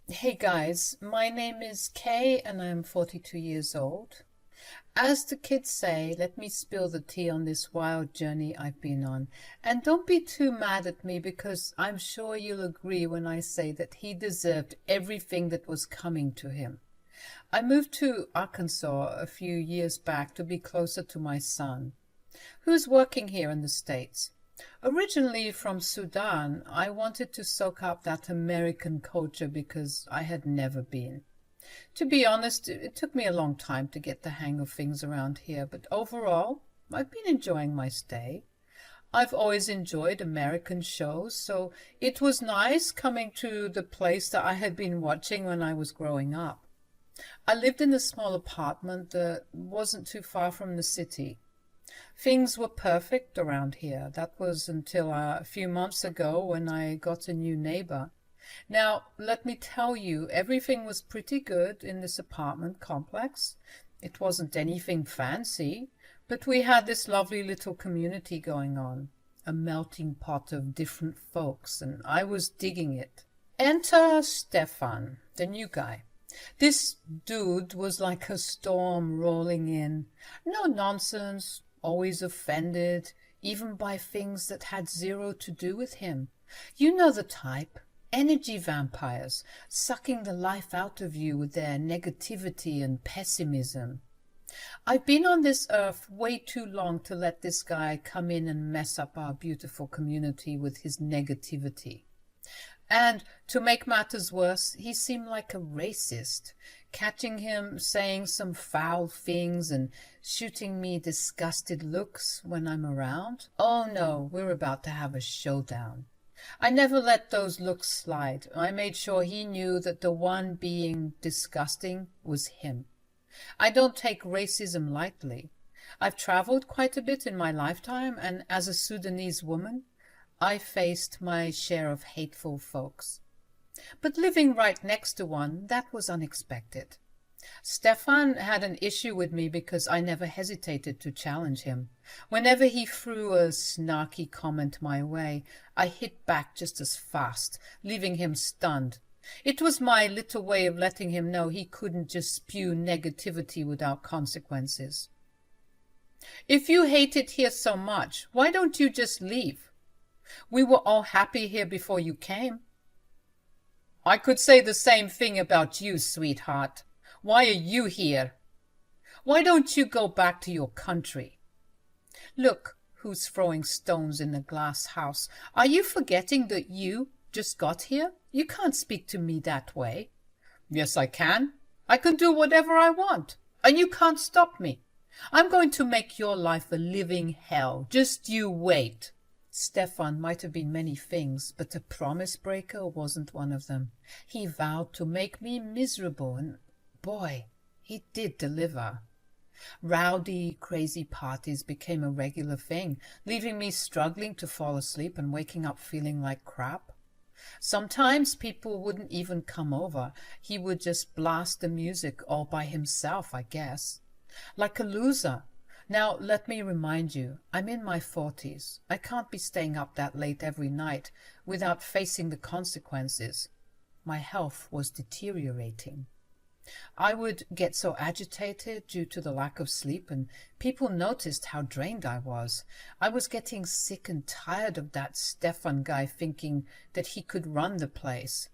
Hey guys, my name is Kay and I'm 42 years old. As the kids say, let me spill the tea on this wild journey I've been on. And don't be too mad at me because I'm sure you'll agree when I say that he deserved everything that was coming to him. I moved to Arkansas a few years back to be closer to my son, who's working here in the States. Originally from Sudan, I wanted to soak up that American culture because I had never been. To be honest, it took me a long time to get the hang of things around here, but overall, I've been enjoying my stay. I've always enjoyed American shows, so it was nice coming to the place that I had been watching when I was growing up. I lived in a small apartment that wasn't too far from the city. Things were perfect around here. That was until a few months ago when I got a new neighbor. Now, let me tell you, everything was pretty good in this apartment complex. It wasn't anything fancy, but we had this lovely little community going on, a melting pot of different folks, and I was digging it. Enter Stefan, the new guy. This dude was like a storm rolling in. No nonsense, always offended, even by things that had zero to do with him. You know the type. Energy vampires, sucking the life out of you with their negativity and pessimism. I've been on this earth way too long to let this guy come in and mess up our beautiful community with his negativity. And to make matters worse, he seemed like a racist, catching him saying some foul things and shooting me disgusted looks when I'm around. Oh no, we're about to have a showdown. I never let those looks slide. I made sure he knew that the one being disgusting was him. I don't take racism lightly. I've traveled quite a bit in my lifetime, and as a Sudanese woman, I faced my share of hateful folks. But living right next to one, that was unexpected. Stefan had an issue with me because I never hesitated to challenge him. Whenever he threw a snarky comment my way, I hit back just as fast, leaving him stunned. It was my little way of letting him know he couldn't just spew negativity without consequences. If you hate it here so much, why don't you just leave? We were all happy here before you came. I could say the same thing about you, sweetheart. Why are you here? Why don't you go back to your country? Look who's throwing stones in the glass house. Are you forgetting that you just got here? You can't speak to me that way. Yes, I can. I can do whatever I want, and you can't stop me. I'm going to make your life a living hell. Just you wait. Stefan might have been many things, but a promise breaker wasn't one of them. He vowed to make me miserable, and boy, he did deliver. Rowdy, crazy parties became a regular thing, leaving me struggling to fall asleep and waking up feeling like crap. Sometimes people wouldn't even come over. He would just blast the music all by himself, I guess. Like a loser. Now, let me remind you, I'm in my 40s. I can't be staying up that late every night without facing the consequences. My health was deteriorating. I would get so agitated due to the lack of sleep, and people noticed how drained I was. I was getting sick and tired of that Stefan guy thinking that he could run the place.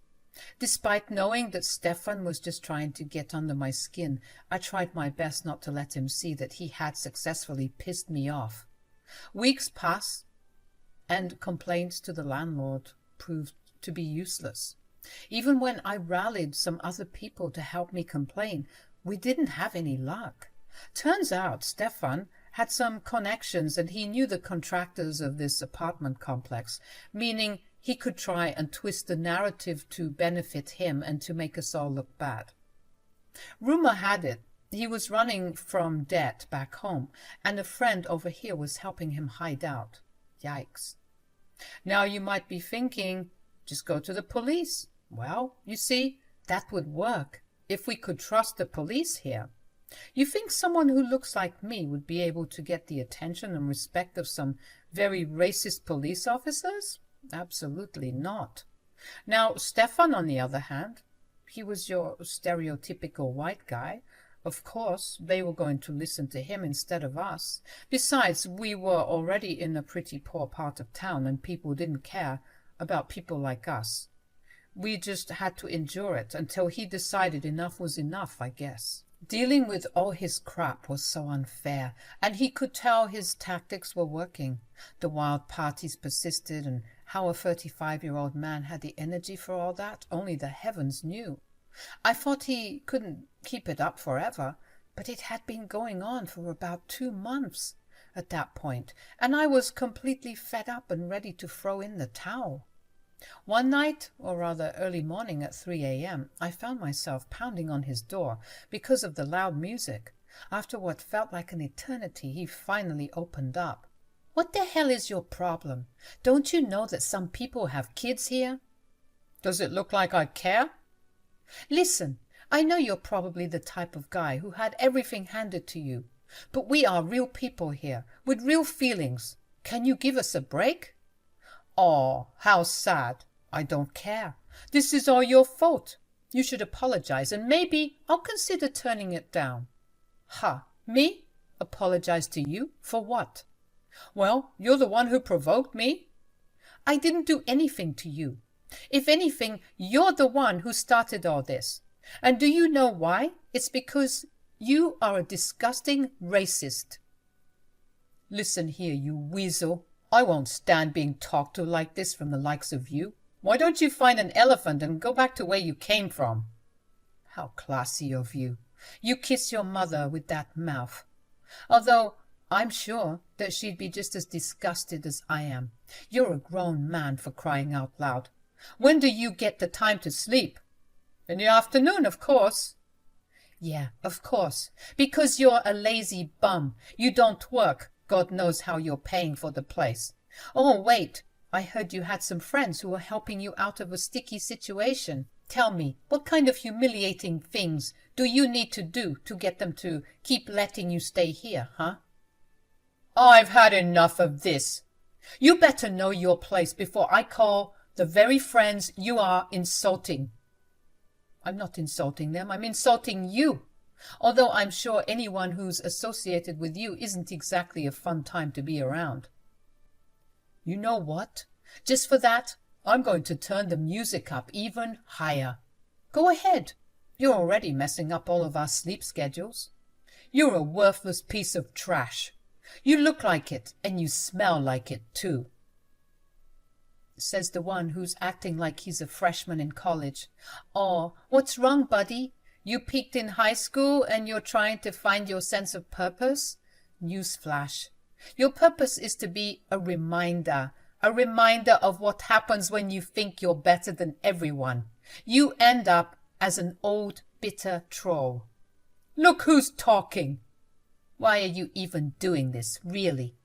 Despite knowing that Stefan was just trying to get under my skin, I tried my best not to let him see that he had successfully pissed me off. Weeks passed, and complaints to the landlord proved to be useless. Even when I rallied some other people to help me complain, we didn't have any luck. Turns out Stefan had some connections and he knew the contractors of this apartment complex, meaning he could try and twist the narrative to benefit him and to make us all look bad. Rumor had it he was running from debt back home, and a friend over here was helping him hide out. Yikes. Now you might be thinking, just go to the police. Well, you see, that would work if we could trust the police here. You think someone who looks like me would be able to get the attention and respect of some very racist police officers? Absolutely not. Now, Stefan, on the other hand, He was your stereotypical white guy. Of course, they were going to listen to him instead of us. Besides, we were already in a pretty poor part of town and people didn't care about people like us. We just had to endure it until he decided enough was enough, I guess. Dealing with all his crap was so unfair, and he could tell his tactics were working. The wild parties persisted, and how a 35-year-old man had the energy for all that, only the heavens knew. I thought he couldn't keep it up forever, but it had been going on for about 2 months at that point, and I was completely fed up and ready to throw in the towel. One night, or rather early morning at 3 a.m., I found myself pounding on his door because of the loud music. After what felt like an eternity, he finally opened up. "What the hell is your problem? Don't you know that some people have kids here?" "Does it look like I care?" "Listen, I know you're probably the type of guy who had everything handed to you, but we are real people here, with real feelings. Can you give us a break?" "Oh, how sad. I don't care. This is all your fault. You should apologize, and maybe I'll consider turning it down." "Ha, me? Apologize to you? For what?" "Well, you're the one who provoked me." "I didn't do anything to you. If anything, you're the one who started all this. And do you know why? It's because you are a disgusting racist." "Listen here, you weasel. I won't stand being talked to like this from the likes of you. Why don't you find an elephant and go back to where you came from?" "How classy of you. You kiss your mother with that mouth. Although I'm sure that she'd be just as disgusted as I am. You're a grown man, for crying out loud. When do you get the time to sleep?" "In the afternoon, of course." "Yeah, of course. Because you're a lazy bum. You don't work. God knows how you're paying for the place. Oh, wait. I heard you had some friends who were helping you out of a sticky situation. Tell me, what kind of humiliating things do you need to do to get them to keep letting you stay here, huh?" "I've had enough of this. You better know your place before I call the very friends you are insulting." "I'm not insulting them. I'm insulting you. Although I'm sure anyone who's associated with you isn't exactly a fun time to be around." "You know what? Just for that, I'm going to turn the music up even higher." "Go ahead. You're already messing up all of our sleep schedules." "You're a worthless piece of trash. You look like it, and you smell like it, too," says the one who's acting like he's a freshman in college. "Oh, what's wrong, buddy? You peaked in high school and you're trying to find your sense of purpose? Newsflash. Your purpose is to be a reminder of what happens when you think you're better than everyone. You end up as an old, bitter troll." "Look who's talking." "Why are you even doing this, really?"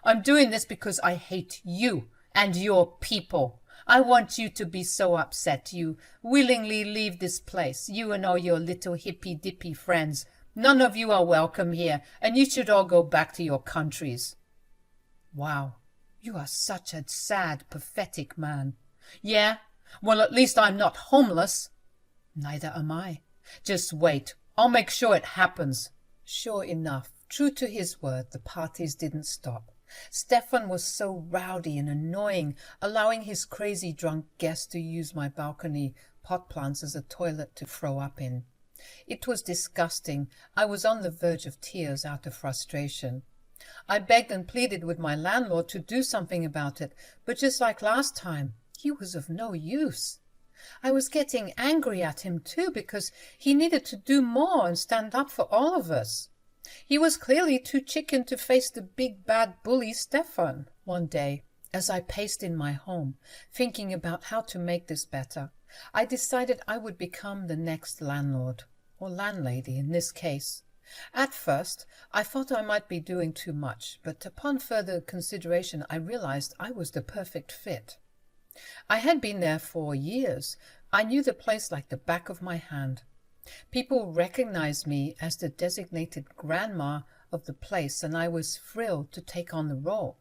"I'm doing this because I hate you and your people. I want you to be so upset you willingly leave this place, you and all your little hippy-dippy friends. None of you are welcome here, and you should all go back to your countries." "Wow, you are such a sad, pathetic man." "Yeah? Well, at least I'm not homeless." "Neither am I. Just wait. I'll make sure it happens." Sure enough, true to his word, the parties didn't stop. Stefan was so rowdy and annoying, allowing his crazy drunk guests to use my balcony pot plants as a toilet to throw up in. It was disgusting. I was on the verge of tears out of frustration. I begged and pleaded with my landlord to do something about it, but just like last time, he was of no use. I was getting angry at him too, because he needed to do more and stand up for all of us. He was clearly too chicken to face the big bad bully Stefan. One day, as I paced in my home, thinking about how to make this better, I decided I would become the next landlord, or landlady in this case. At first, I thought I might be doing too much, but upon further consideration I realized I was the perfect fit. I had been there for years. I knew the place like the back of my hand. People recognized me as the designated grandma of the place, and I was thrilled to take on the role.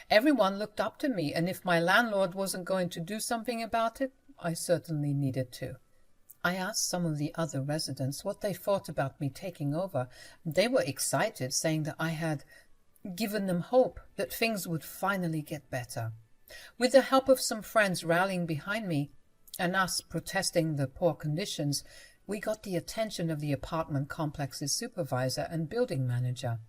Everyone looked up to me, and if my landlord wasn't going to do something about it, I certainly needed to. I asked some of the other residents what they thought about me taking over. They were excited, saying that I had given them hope that things would finally get better. With the help of some friends rallying behind me and us protesting the poor conditions, we got the attention of the apartment complex's supervisor and building manager,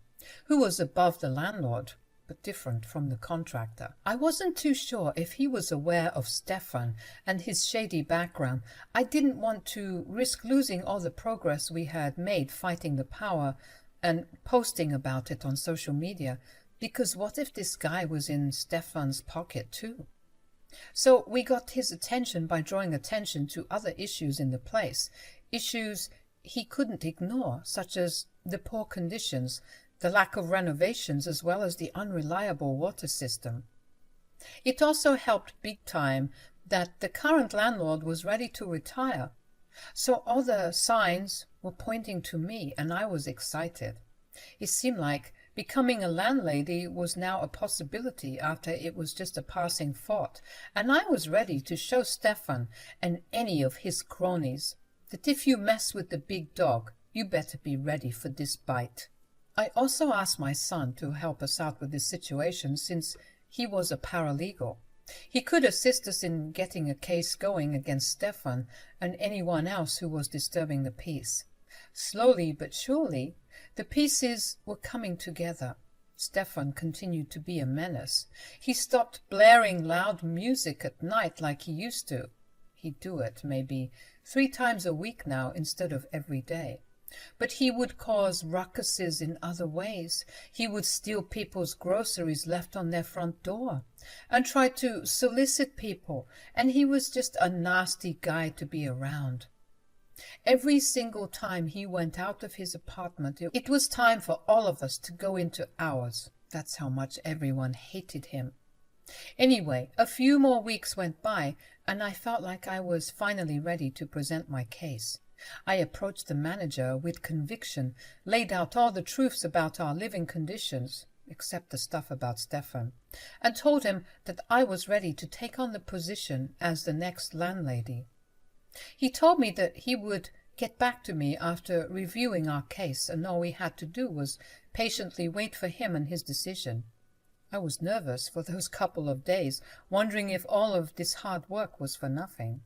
who was above the landlord, but different from the contractor. I wasn't too sure if he was aware of Stefan and his shady background. I didn't want to risk losing all the progress we had made fighting the power and posting about it on social media, because what if this guy was in Stefan's pocket too? So we got his attention by drawing attention to other issues in the place, issues he couldn't ignore, such as the poor conditions, the lack of renovations, as well as the unreliable water system. It also helped big time that the current landlord was ready to retire, so all the signs were pointing to me, and I was excited. It seemed like becoming a landlady was now a possibility after it was just a passing thought, and I was ready to show Stefan and any of his cronies that if you mess with the big dog, you better be ready for this bite. I also asked my son to help us out with this situation, since he was a paralegal. He could assist us in getting a case going against Stefan and anyone else who was disturbing the peace. Slowly but surely, the pieces were coming together. Stefan continued to be a menace. He stopped blaring loud music at night like he used to. He'd do it maybe 3 times a week now instead of every day. But he would cause ruckuses in other ways. He would steal people's groceries left on their front door and try to solicit people, and he was just a nasty guy to be around. Every single time he went out of his apartment, it was time for all of us to go into ours. That's how much everyone hated him. Anyway, a few more weeks went by, and I felt like I was finally ready to present my case. I approached the manager with conviction, laid out all the truths about our living conditions, except the stuff about Stefan, and told him that I was ready to take on the position as the next landlady. He told me that he would get back to me after reviewing our case, and all we had to do was patiently wait for him and his decision. I was nervous for those couple of days, wondering if all of this hard work was for nothing.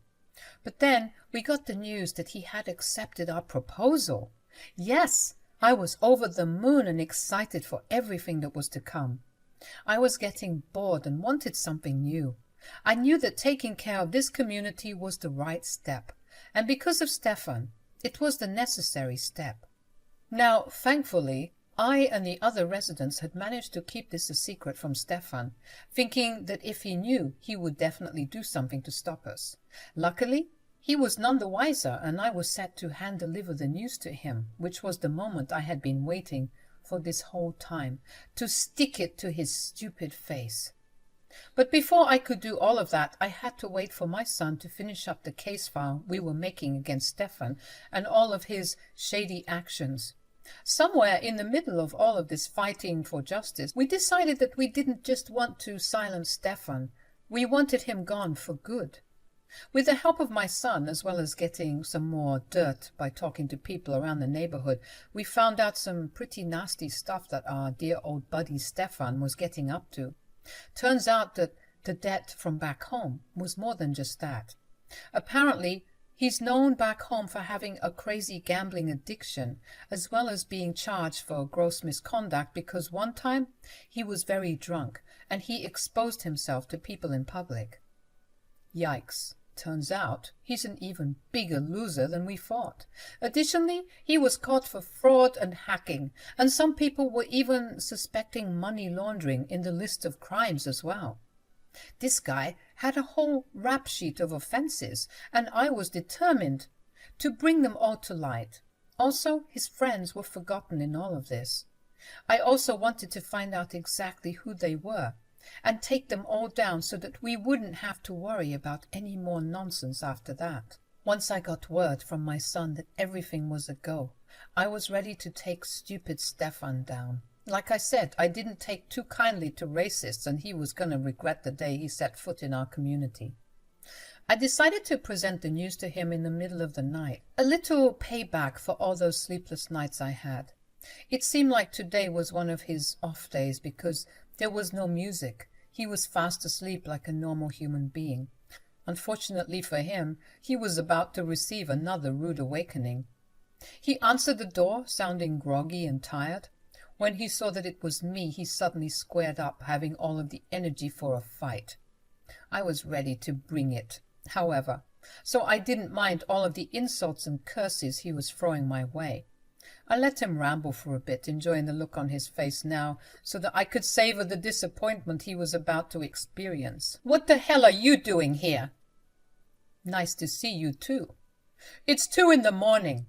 But then we got the news that he had accepted our proposal. Yes, I was over the moon and excited for everything that was to come. I was getting bored and wanted something new. I knew that taking care of this community was the right step, and because of Stefan, it was the necessary step. Now, thankfully, I and the other residents had managed to keep this a secret from Stefan, thinking that if he knew, he would definitely do something to stop us. Luckily, he was none the wiser, and I was set to hand-deliver the news to him, which was the moment I had been waiting for this whole time, to stick it to his stupid face. But before I could do all of that, I had to wait for my son to finish up the case file we were making against Stefan and all of his shady actions. Somewhere in the middle of all of this fighting for justice, we decided that we didn't just want to silence Stefan, we wanted him gone for good. With the help of my son, as well as getting some more dirt by talking to people around the neighborhood, we found out some pretty nasty stuff that our dear old buddy Stefan was getting up to. Turns out that the debt from back home was more than just that. Apparently, he's known back home for having a crazy gambling addiction, as well as being charged for gross misconduct because one time he was very drunk and he exposed himself to people in public. Yikes. Turns out he's an even bigger loser than we thought. Additionally, he was caught for fraud and hacking, and some people were even suspecting money laundering in the list of crimes as well. This guy had a whole rap sheet of offenses, and I was determined to bring them all to light. Also, his friends were forgotten in all of this. I also wanted to find out exactly who they were and take them all down so that we wouldn't have to worry about any more nonsense after that. Once I got word from my son that everything was a go, I was ready to take stupid Stefan down. Like I said, I didn't take too kindly to racists, and he was going to regret the day he set foot in our community. I decided to present the news to him in the middle of the night, a little payback for all those sleepless nights I had. It seemed like today was one of his off days because there was no music. He was fast asleep like a normal human being. Unfortunately for him, he was about to receive another rude awakening. He answered the door, sounding groggy and tired. When he saw that it was me, he suddenly squared up, having all of the energy for a fight. I was ready to bring it, however, so I didn't mind all of the insults and curses he was throwing my way. I let him ramble for a bit, enjoying the look on his face now, so that I could savor the disappointment he was about to experience. "What the hell are you doing here?" "Nice to see you too." "It's 2 in the morning.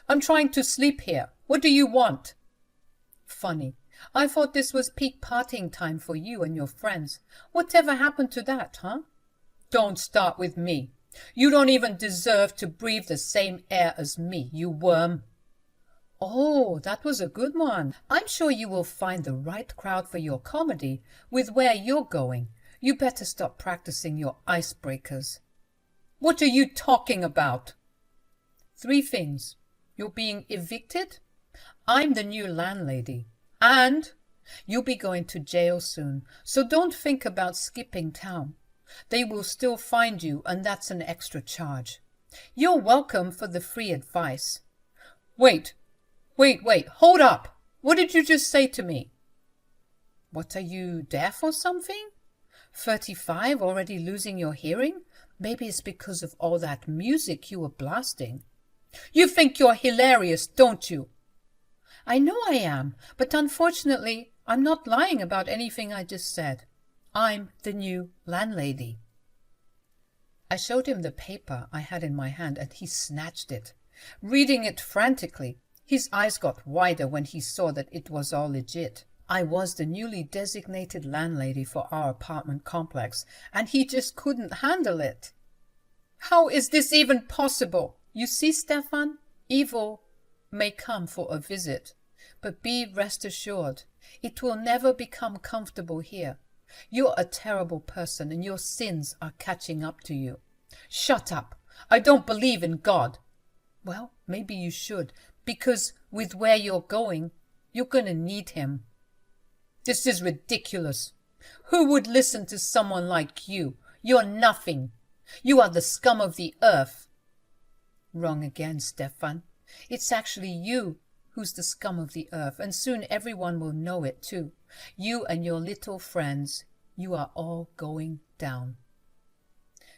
I'm trying to sleep here. What do you want?" "Funny. I thought this was peak partying time for you and your friends. Whatever happened to that, huh?" "Don't start with me. You don't even deserve to breathe the same air as me, you worm." "Oh, that was a good one. I'm sure you will find the right crowd for your comedy with where you're going. You better stop practicing your icebreakers." "What are you talking about?" 3 things. You're being evicted, I'm the new landlady, and you'll be going to jail soon, so don't think about skipping town. They will still find you, and that's an extra charge. You're welcome for the free advice. Wait, hold up! What did you just say to me?" "What, are you deaf or something? 35, already losing your hearing? Maybe it's because of all that music you were blasting." "You think you're hilarious, don't you?" "I know I am, but unfortunately, I'm not lying about anything I just said. I'm the new landlady." I showed him the paper I had in my hand, and he snatched it, reading it frantically. His eyes got wider when he saw that it was all legit. I was the newly designated landlady for our apartment complex, and he just couldn't handle it. "How is this even possible?" "You see, Stefan, evil may come for a visit, but rest assured, it will never become comfortable here. You're a terrible person, and your sins are catching up to you." "Shut up! I don't believe in God." "Well, maybe you should, because with where you're going, you're going to need him." "This is ridiculous. Who would listen to someone like you? You're nothing. You are the scum of the earth." "Wrong again, Stefan. It's actually you who's the scum of the earth, and soon everyone will know it too. You and your little friends, you are all going down."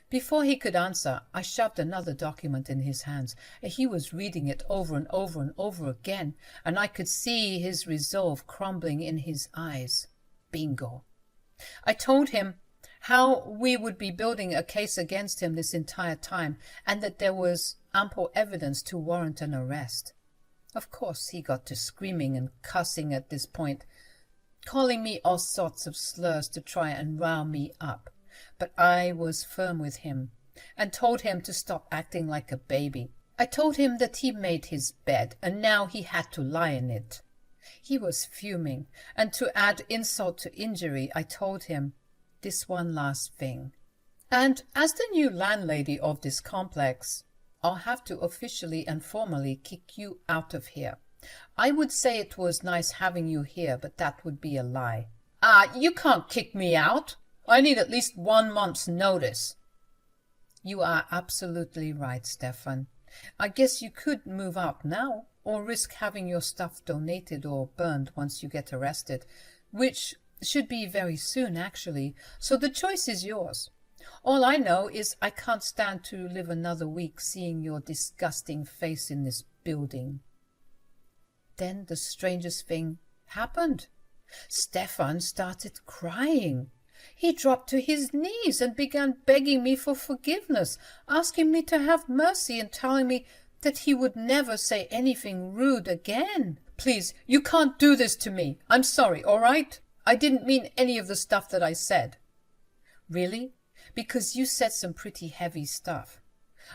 Before he could answer, I shoved another document in his hands. He was reading it over and over and over again, and I could see his resolve crumbling in his eyes. Bingo. I told him how we would be building a case against him this entire time, and that there was ample evidence to warrant an arrest. Of course, he got to screaming and cussing at this point, calling me all sorts of slurs to try and rile me up. But I was firm with him and told him to stop acting like a baby. I told him that he made his bed and now he had to lie in it. He was fuming, and to add insult to injury, I told him this one last thing. "And as the new landlady of this complex, I'll have to officially and formally kick you out of here. I would say it was nice having you here, but that would be a lie." You can't kick me out. I need at least 1 month's notice." "You are absolutely right, Stefan. I guess you could move out now, or risk having your stuff donated or burned once you get arrested, which should be very soon, actually, so the choice is yours. All I know is I can't stand to live another week seeing your disgusting face in this building." Then the strangest thing happened. Stefan started crying. He dropped to his knees and began begging me for forgiveness, asking me to have mercy and telling me that he would never say anything rude again. "Please, you can't do this to me. I'm sorry, all right? I didn't mean any of the stuff that I said." "Really? Because you said some pretty heavy stuff.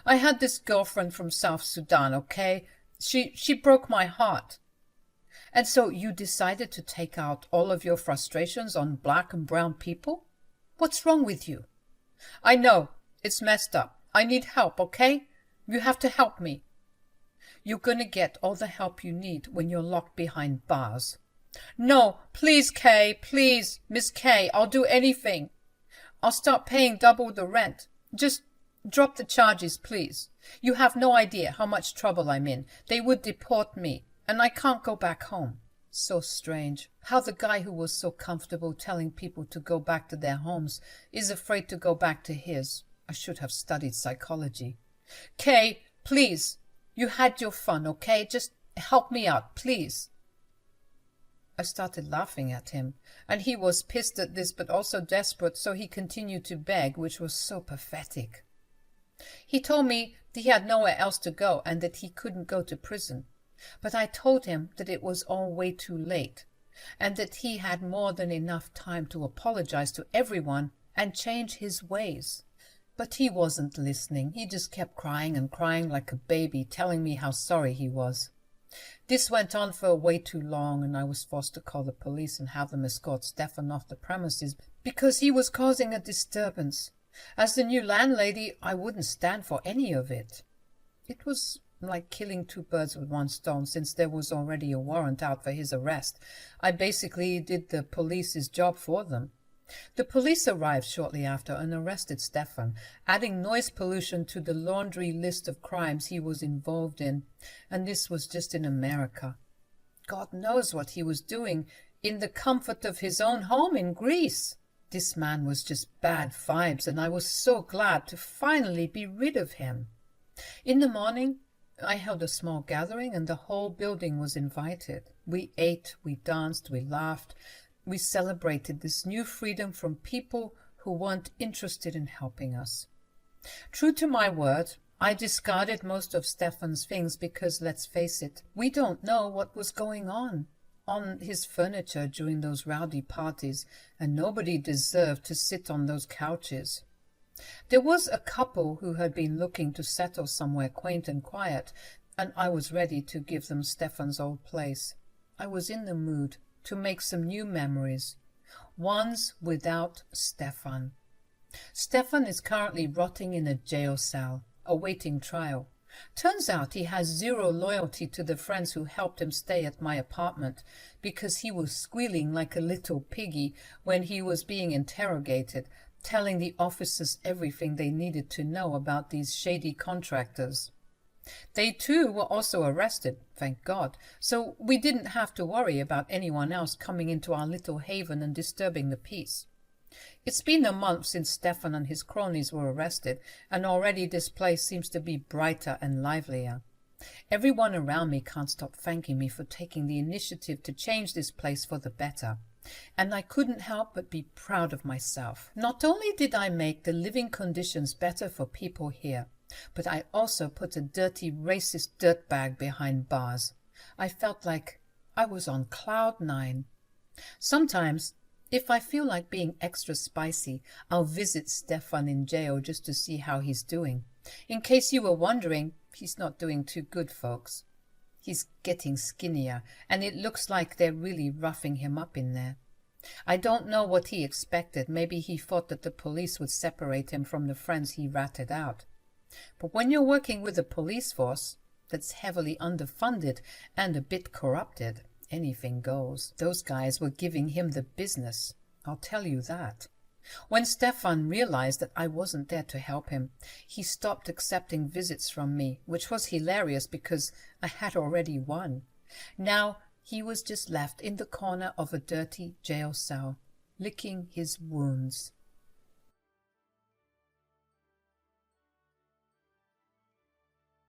I had this girlfriend from South Sudan, okay? She broke my heart. And so you decided to take out all of your frustrations on black and brown people? What's wrong with you?" "I know. It's messed up. I need help, okay? You have to help me. You're gonna get all the help you need when you're locked behind bars. No, please, Kay, please, Miss Kay, I'll do anything. I'll start paying double the rent. Just drop the charges, please. You have no idea how much trouble I'm in. They would deport me, and I can't go back home. So strange how the guy who was so comfortable telling people to go back to their homes is afraid to go back to his. I should have studied psychology. Kay, please, you had your fun, okay? Just help me out, please. I started laughing at him, and he was pissed at this but also desperate, so he continued to beg, which was so pathetic. He told me that he had nowhere else to go and that he couldn't go to prison. But I told him that it was all way too late, and that he had more than enough time to apologize to everyone and change his ways. But he wasn't listening. He just kept crying and crying like a baby, telling me how sorry he was. This went on for way too long, and I was forced to call the police and have them escort Stefan off the premises because he was causing a disturbance. As the new landlady, I wouldn't stand for any of it. It was like killing two birds with one stone, since there was already a warrant out for his arrest. I basically did the police's job for them. The police arrived shortly after and arrested Stefan, adding noise pollution to the laundry list of crimes he was involved in, and this was just in America. God knows what he was doing in the comfort of his own home in Greece. This man was just bad vibes, and I was so glad to finally be rid of him. In the morning, I held a small gathering, and the whole building was invited. We ate, we danced, we laughed. We celebrated this new freedom from people who weren't interested in helping us. True to my word, I discarded most of Stefan's things because, let's face it, we don't know what was going on his furniture during those rowdy parties, and nobody deserved to sit on those couches. There was a couple who had been looking to settle somewhere quaint and quiet, and I was ready to give them Stefan's old place. I was in the mood to make some new memories, ones without Stefan. Stefan is currently rotting in a jail cell, awaiting trial. Turns out he has zero loyalty to the friends who helped him stay at my apartment, because he was squealing like a little piggy when he was being interrogated, telling the officers everything they needed to know about these shady contractors. They too were also arrested, thank God, so we didn't have to worry about anyone else coming into our little haven and disturbing the peace. It's been a month since Stefan and his cronies were arrested, and already this place seems to be brighter and livelier. Everyone around me can't stop thanking me for taking the initiative to change this place for the better, and I couldn't help but be proud of myself. Not only did I make the living conditions better for people here, but I also put a dirty, racist dirtbag behind bars. I felt like I was on cloud 9. Sometimes, if I feel like being extra spicy, I'll visit Stefan in jail just to see how he's doing. In case you were wondering, he's not doing too good, folks. He's getting skinnier, and it looks like they're really roughing him up in there. I don't know what he expected. Maybe he thought that the police would separate him from the friends he ratted out. But when you're working with a police force that's heavily underfunded and a bit corrupted, anything goes. Those guys were giving him the business, I'll tell you that. When Stefan realized that I wasn't there to help him, he stopped accepting visits from me, which was hilarious because I had already won. Now he was just left in the corner of a dirty jail cell, licking his wounds.